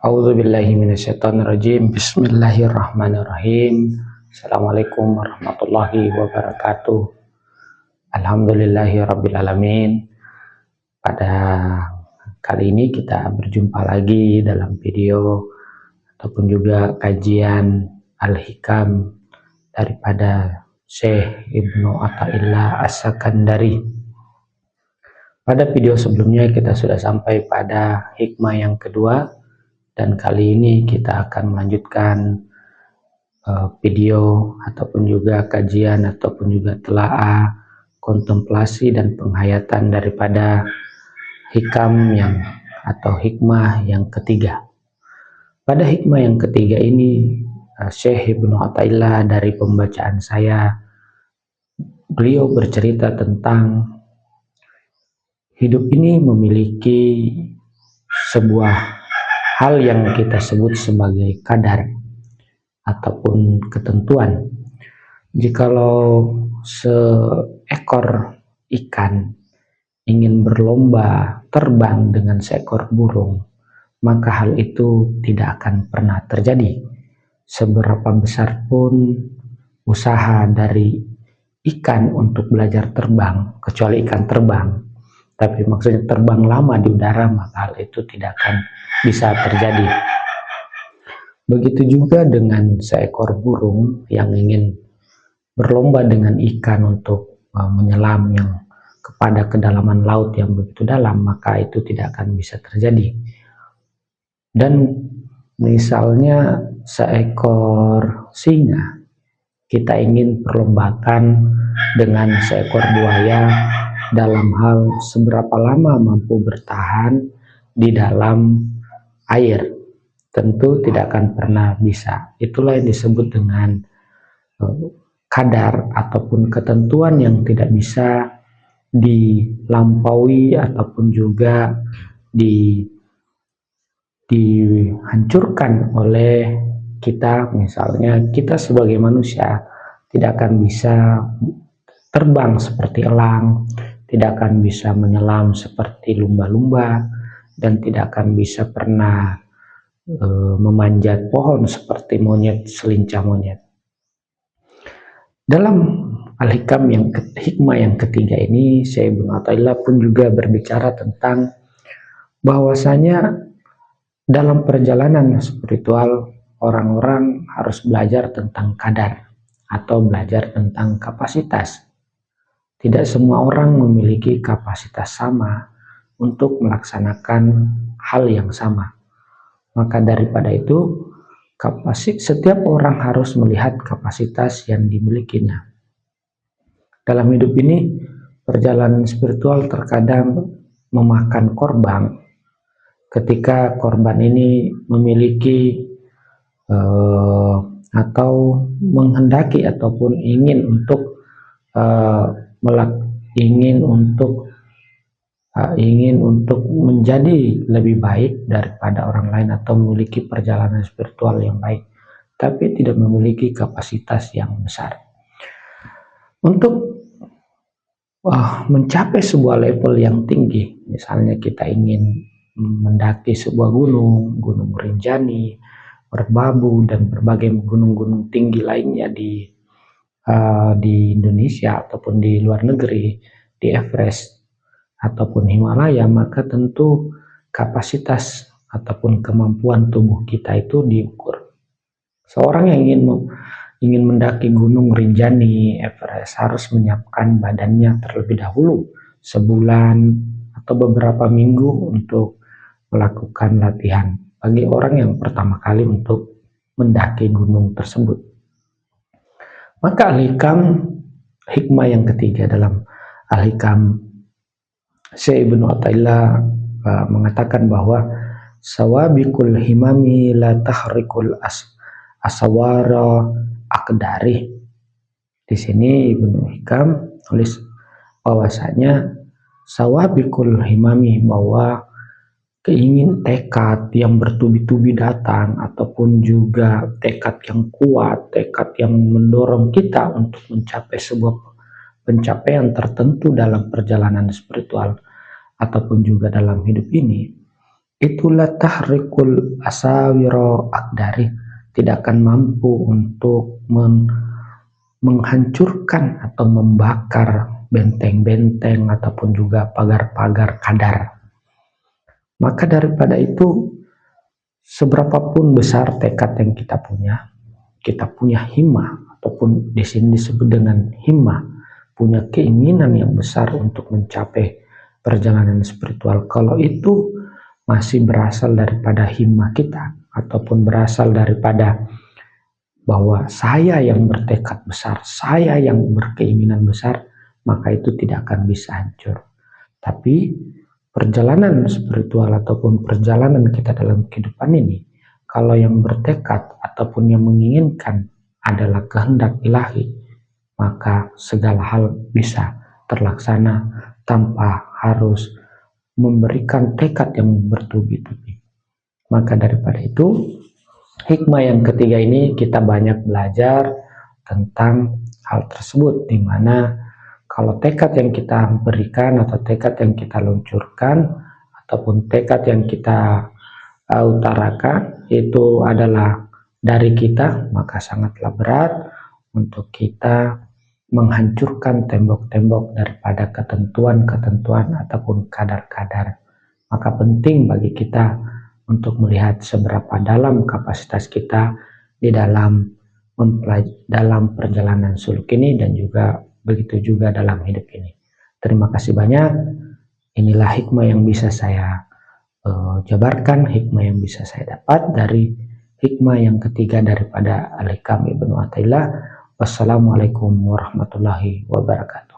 A'udzubillahiminasyaitonirrajim. Bismillahirrahmanirrahim. Assalamualaikum warahmatullahi wabarakatuh. Alhamdulillahirrabbilalamin. Pada kali ini kita berjumpa lagi dalam video ataupun juga kajian Al-Hikam daripada Syekh Ibnu Athaillah As-Sakandari. Pada video sebelumnya kita sudah sampai pada hikmah yang kedua, dan kali ini kita akan melanjutkan video ataupun juga kajian ataupun juga telaah, kontemplasi dan penghayatan daripada hikam atau hikmah yang ketiga. Pada hikmah yang ketiga ini Syekh Ibnu Athaillah, dari pembacaan saya, beliau bercerita tentang hidup ini memiliki sebuah hal yang kita sebut sebagai kadar ataupun ketentuan. Jikalau seekor ikan ingin berlomba terbang dengan seekor burung, maka hal itu tidak akan pernah terjadi. Seberapa besar pun usaha dari ikan untuk belajar terbang, kecuali ikan terbang, tapi maksudnya terbang lama di udara, maka hal itu tidak akan bisa terjadi. Begitu juga dengan seekor burung yang ingin berlomba dengan ikan untuk menyelam yang kepada kedalaman laut yang begitu dalam, maka itu tidak akan bisa terjadi. Dan misalnya seekor singa, kita ingin perlombakan dengan seekor buaya dalam hal seberapa lama mampu bertahan di dalam air, tentu tidak akan pernah bisa. Itulah yang disebut dengan kadar ataupun ketentuan yang tidak bisa dilampaui ataupun juga dihancurkan oleh kita. Misalnya kita sebagai manusia tidak akan bisa terbang seperti elang, tidak akan bisa menyelam seperti lumba-lumba, dan tidak akan bisa pernah memanjat pohon seperti monyet, selincah monyet. Dalam Al-Hikam hikmah yang ketiga ini, Syekh Ibnu Athaillah pun juga berbicara tentang bahwasanya dalam perjalanan spiritual orang-orang harus belajar tentang kadar atau belajar tentang kapasitas. Tidak semua orang memiliki kapasitas sama untuk melaksanakan hal yang sama. Maka daripada itu, setiap orang harus melihat kapasitas yang dimilikinya. Dalam hidup ini, perjalanan spiritual terkadang memakan korban. Ketika korban ini memiliki atau menghendaki ataupun ingin untuk ingin untuk menjadi lebih baik daripada orang lain atau memiliki perjalanan spiritual yang baik, tapi tidak memiliki kapasitas yang besar. Untuk mencapai sebuah level yang tinggi, misalnya kita ingin mendaki sebuah gunung Rinjani, Merbabu, dan berbagai gunung-gunung tinggi lainnya di Indonesia ataupun di luar negeri, di Everest ataupun Himalaya, maka tentu kapasitas ataupun kemampuan tubuh kita itu diukur. Seorang yang ingin mendaki gunung Rinjani, Everest, harus menyiapkan badannya terlebih dahulu sebulan atau beberapa minggu untuk melakukan latihan bagi orang yang pertama kali untuk mendaki gunung tersebut. Maka Al-Hikam hikmah yang ketiga dalam Al-Hikam, Syekh Ibnu Athaillah mengatakan bahwa sawabikul himami la tahrikul asawara akdari. Di sini Ibnu Hikam tulis bahwasanya sawabikul himami, bahwa tekad yang bertubi-tubi datang ataupun juga tekad yang kuat, tekad yang mendorong kita untuk mencapai sebuah pencapaian tertentu dalam perjalanan spiritual ataupun juga dalam hidup ini, itulah tahrikul asawiro akdari, tidak akan mampu untuk menghancurkan atau membakar benteng-benteng ataupun juga pagar-pagar kadar. Maka daripada itu, seberapapun besar tekad yang kita punya himmah, ataupun di sini disebut dengan himmah, punya keinginan yang besar untuk mencapai perjalanan spiritual. Kalau itu masih berasal daripada himmah kita, ataupun berasal daripada bahwa saya yang bertekad besar, saya yang berkeinginan besar, maka itu tidak akan bisa hancur. Tapi perjalanan spiritual ataupun perjalanan kita dalam kehidupan ini, kalau yang bertekad ataupun yang menginginkan adalah kehendak ilahi, maka segala hal bisa terlaksana tanpa harus memberikan tekad yang bertubi-tubi. Maka daripada itu, hikmah yang ketiga ini kita banyak belajar tentang hal tersebut, di mana kalau tekad yang kita berikan atau tekad yang kita luncurkan ataupun tekad yang kita utarakan itu adalah dari kita, maka sangatlah berat untuk kita menghancurkan tembok-tembok daripada ketentuan-ketentuan ataupun kadar-kadar. Maka penting bagi kita untuk melihat seberapa dalam kapasitas kita di dalam perjalanan suluk ini, dan juga begitu juga dalam hidup ini. Terima kasih banyak. Inilah hikmah yang bisa saya jabarkan, hikmah yang bisa saya dapat dari hikmah yang ketiga daripada Al-Hikam Ibnu Athaillah. Wassalamualaikum warahmatullahi wabarakatuh.